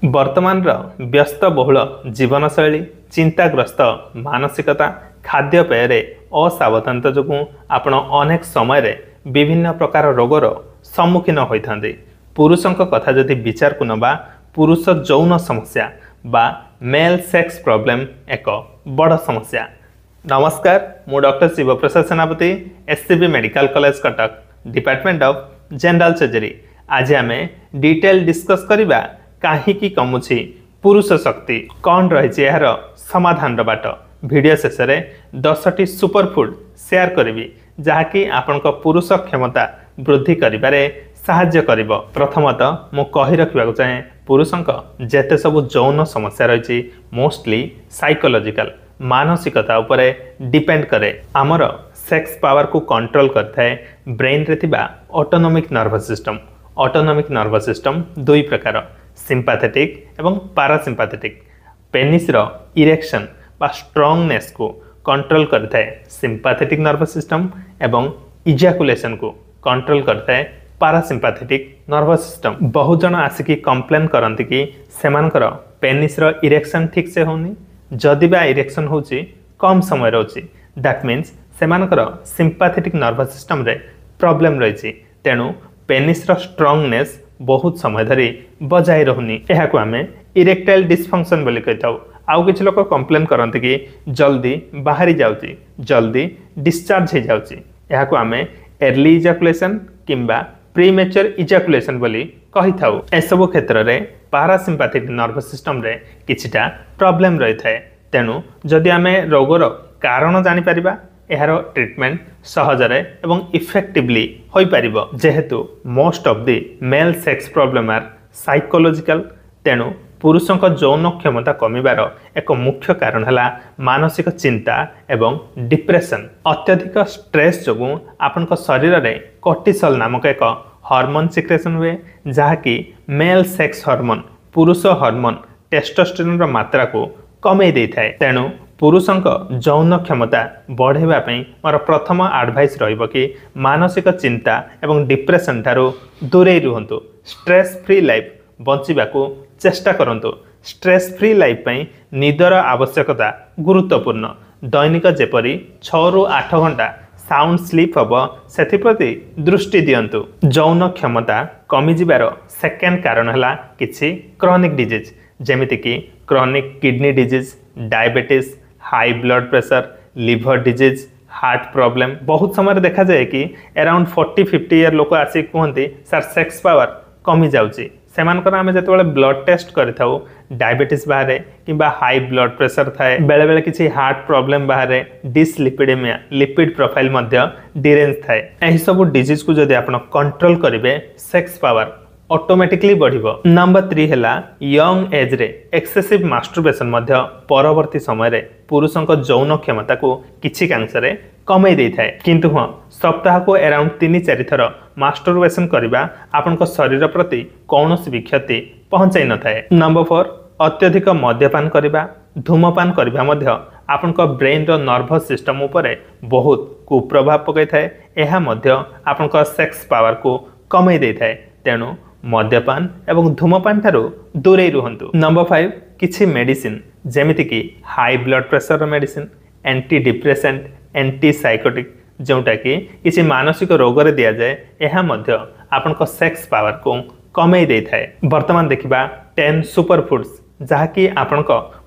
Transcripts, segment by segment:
वर्तमान व्यस्त बहुल जीवनशैली चिंताग्रस्त मानसिकता खाद्यपेय असावधानता जो आपण अनेक समय विभिन्न प्रकार रोगर सम्मुखीन होता। पुरुषों कथा जदि विचार को नवा पुरुष यौन समस्या बा मेल सेक्स प्रॉब्लम एक बड़ समस्या। नमस्कार, मु डॉक्टर शिवप्रसाद सेनापति, SCB medical college Cuttack, department of general surgery. आज आम डिटेल डिस्कस करिबा काहीकि कमुछि पुरुष शक्ति, कौन रही यार समाधान बाट। वीडियो शेष में 10टी सुपरफुड शेयर करी जहाँकि आपण पुरुष क्षमता वृद्धि करिबारे साहाय्य करिबो। प्रथमतः मु कहि रखिबाकु चाहे पुरुषों जेते सब यौन समस्या रही मोस्टली साइकोलॉजिकल मानसिकता उपरे डिपेंड करे। आमर सेक्स पावर को कंट्रोल करथाए ब्रेन रे थिबा autonomic nervous system. Autonomic nervous system दुई प्रकार, सिंपैथेटिक एवं पैरासिम्पैथेटिक। पेनिस रो इरेक्शन बा स्ट्रांगनेस को कंट्रोल करता है सिंपैथेटिक नर्वस सिस्टम एवं इजैकुलेशन को कंट्रोल करता है पैरासिम्पैथेटिक नर्वस सिस्टम। बहुत जन आसिकी कंप्लेन करती कि सेमानकर पेनिस रो इरेक्शन ठीक से होनी, जदि बा इरेक्शन होची कम समय रोची, दैट मीन्स सेमानकर सिंपैथेटिक नर्वस सिस्टम रे प्रॉब्लम रही। तेणु पेनिस रो स्ट्रांगनेस बहुत समय धरी बजाय रहुनी। यह आम इरेक्टाइल डिसफंक्शन बोली कही। आउ किछि लोक कंप्लेन करते कि जल्दी बाहरी जाउची, जल्दी डिस्चार्ज हो जाउची। यह आम एर्ली इजैकुलेशन किंबा प्रीमेच्योर इजैकुलेशन बोली कही थाउ। एसबु क्षेत्र में पैरासिम्पैथिक नर्वस सिस्टम रे किछिटा प्रॉब्लम रही थाए। तेणु जदि आम रोगर कारण जानि परिबा यार ट्रीटमेंट सहजरे एवं इफेक्टिवली होई परिबो। जेहेतु most of the male sex problem are psychological, तेणु पुरुषों यौन क्षमता कमिबार एक मुख्य कारण है मानसिक चिंता एवं डिप्रेशन। अत्यधिक स्ट्रेस जो आपण शरीर में कोर्टिसोल नामक एक हार्मोन सिक्रेशन हुए, जहाँकि मेल सेक्स हार्मोन पुरुष हार्मोन टेस्टोस्टेरोन मात्रा को कमे दे थाए। तेणु पुरुषों यौन क्षमता बढ़ाई मोर प्रथम एडवाइस रहिबो कि मानसिक चिंता एवं डिप्रेशन ठारू दूरे रुहंतु। स्ट्रेस फ्री लाइफ बंचिबाकू चेष्टा करंतु। स्ट्रेस फ्री लाइफ पई निदर आवश्यकता गुरुत्वपूर्ण। दैनिक जेपरी 6 ରୁ 8 घंटा साउंड स्लीप हम से दृष्टि दियंतु। यौन क्षमता कमी जिबार सेकेंड कारण है किछि क्रॉनिक डिजीज, जेमिति कि chronic kidney disease, diabetes, high blood pressure, liver disease, heart problem. बहुत समय देखा जाए कि अराउंड 40-50 ईयर लोक आसी कहते सर सेक्स पावर कमी जाउची। सेमानकर आमे जेतेबेले ब्लड टेस्ट करिथाउ डायबिटीज बाहर किंबा हाई ब्लड प्रेशर थाए, बेले बेले किछि हार्ट प्रॉब्लम बाहर, डिसलिपिडेमिया लिपिड प्रोफाइल मध्य डिरेंज थाए। एही सब डिजीज को जदि आपण कंट्रोल करिवे सेक्स पावर ऑटोमेटिकली बढ़िबो। नंबर 3 है यंग एज रे एक्सेसिव मास्टरबेशन मध्य परवर्ती समय रे पुरुषों यौन क्षमता को किछि कांशरे कमे दे थाए। किंतु हाँ, सप्ताह को अराउंड 3-4 थर मास्टरबेशन करबा आपण शरीर प्रति कौनसी भी क्षति पहुंचाई न थाए। नंबर 4 अत्यधिक मद्यपान करबा, धूमपान करबा मध्य आपण ब्रेन रो नर्वस सिस्टम उपरे बहुत कुप्रभाव पकै थाए। एहा मध्य आपण सेक्स पावर को कमे दे थाए। तेणु मद्यपान एवं धूमपान ठारू दूरे रुहंतु। नंबर 5 किछि मेडिसिन जेमिति कि high blood pressure medicine, anti depressant, anti psychotic, जोटा कि किछि मानसिक रोग रे दिया जाए, यह मध्य आपण सेक्स पावर को कमे दे थाए। वर्तमान देखिबा 10 सुपर फूड्स जहाँकि आपण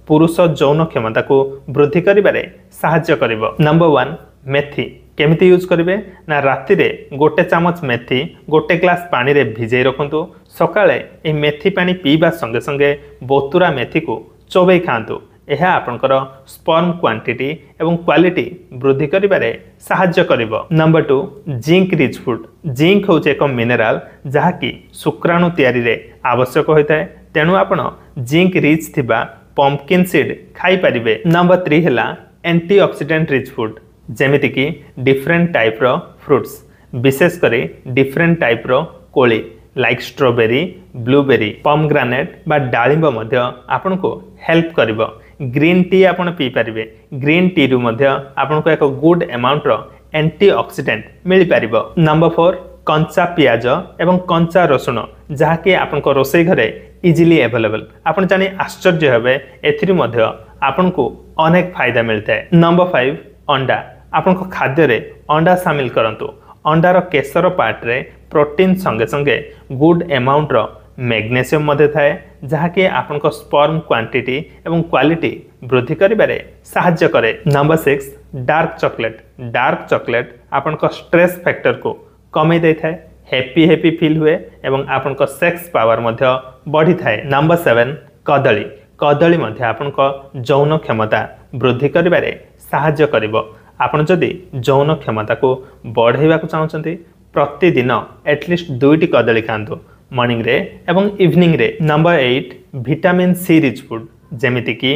पुरुष यौन क्षमता को वृद्धि करिबारे साहाय्य करिवो। नंबर 1 मेथी केमिति यूज करिवे ना, राति रे 1 चामच मेथी 1 ग्लास पानी रे भिजै रखंतु। सकाळे ए मेथी पानी पीबा संगे संगे बोतुरा मेथी को चोबई खांतु। यह आपनकर स्पर्म क्वांटिटी एवं क्वालिटी वृद्धि करिबारे साहाय्य करिवो। Number 2 zinc rich food. Zinc होचे एक मिनरल जहाँकि शुक्राणु तैयारी रे आवश्यक होता है। तेणु आपण जिंक रिच थिबा पंपकिन सीड खाई परिबे। नंबर 3 है एंटीऑक्सीडेंट रिच फूड, जेमिति कि डिफरेंट टाइप रो फ्रूट्स, विशेष करे डिफरेंट टाइप रो कोली लाइक स्ट्रॉबेरी, ब्लूबेरी, पमग्रानेट बा डालिंब मध्य आपन को हेल्प करिवो। ग्रीन टी आपण पी परिबे। ग्रीन टी रु मध्य आपन को एक गुड अमाउंट रो एंटीऑक्सीडेंट मिल परिबो। नंबर 4 कंचा पियाज एवं कंचा रसुण, जहाँकि आपण रोषेई घरे इजिली अवेलेबल आपण जानी आश्चर्य हेबे एथिरि मध्य आपनको अनेक फायदा मिलता है। नंबर 5 अंडा आपण खाद्य रे अंडा शामिल करंतु। अंडार केसर पार्ट रे प्रोटीन संगे संगे गुड अमाउंट रो मैग्नेशियम मध्य थाए जहाँकि आपण स्पर्म क्वांटिटी एवं क्वालिटी वृद्धि करिबारे सहाय्य करे। Number 6 dark chocolate. Dark chocolate आपण स्ट्रेस फैक्टर को कमे दे थाए, हैप्पी हैप्पी फील हुए एवं आपण सेक्स पावर मध्य बढ़ी थाए। नंबर 7 कदली। कदली मध्य आपण यौन क्षमता वृद्धि करिबारे सहाय्य करिवो। आपण जदि यौन क्षमता को बढ़ाइबा को चाहउछंती प्रतिदिन एटलिस्ट 2टी कदली खांतु मॉर्निंग रे एवं इवनिंग रे। Number 8 vitamin C rich food जेमिति कि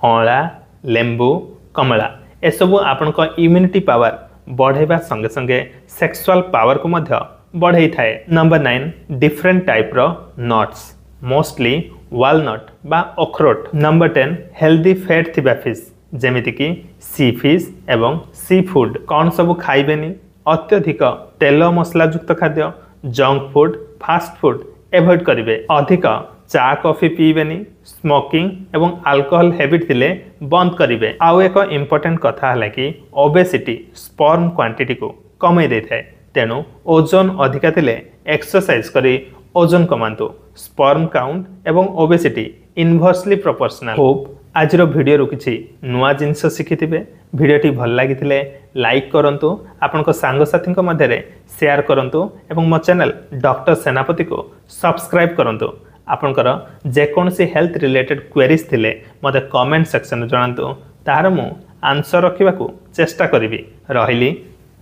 अँला, लेंबू, कमला ए सब आपण इम्यूनिटी पावर बढ़ाइबा संगे संगे सेक्सुअल पावर को मध्य बढ़ाई थाए। नंबर 9 डिफरेंट टाइप रो नट्स मोस्टली वालनट बा अखरोट। नंबर 10 हेल्दी फैट थिबा फिश जेमिति कि सी फिश एवं सी फूड। कौन सब खाइबेनी अत्यधिक तेल मसला युक्त खाद्य, junk food, fast food avoid करिवे। अधिक चा कॉफी पीबेनी, स्मोकिंग एवं अल्कोहल हैबिट थिले बंद करिवे। आउ एक इंपोर्टेंट कथा हला कि ओबेसिटी स्पर्म क्वांटिटी को कमे दे थाए, तेणु ओजन अधिका थिले एक्सरसाइज करी ओजन कमांतु। स्पर्म काउंट एवं ओबेसिटी इनवर्सली प्रोपोर्शनल। होप आज भिडियो किसी नुआ जिनस शिखिथिबे। भिडियोटी भल लागिथिले लाइक करंतु, आपनको सांगसाथी मध्य शेयर करंतु एवं मो चैनल डॉक्टर सेनापति को सब्सक्राइब करंतु। आपनकर जेकोसी हेल्थ रिलेटेड क्वेरीज थिले मते कमेंट सेक्शन जणांतु, तार मु आंसर रखिबाकू चेष्टा करिवि। रहिली,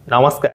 नमस्कार।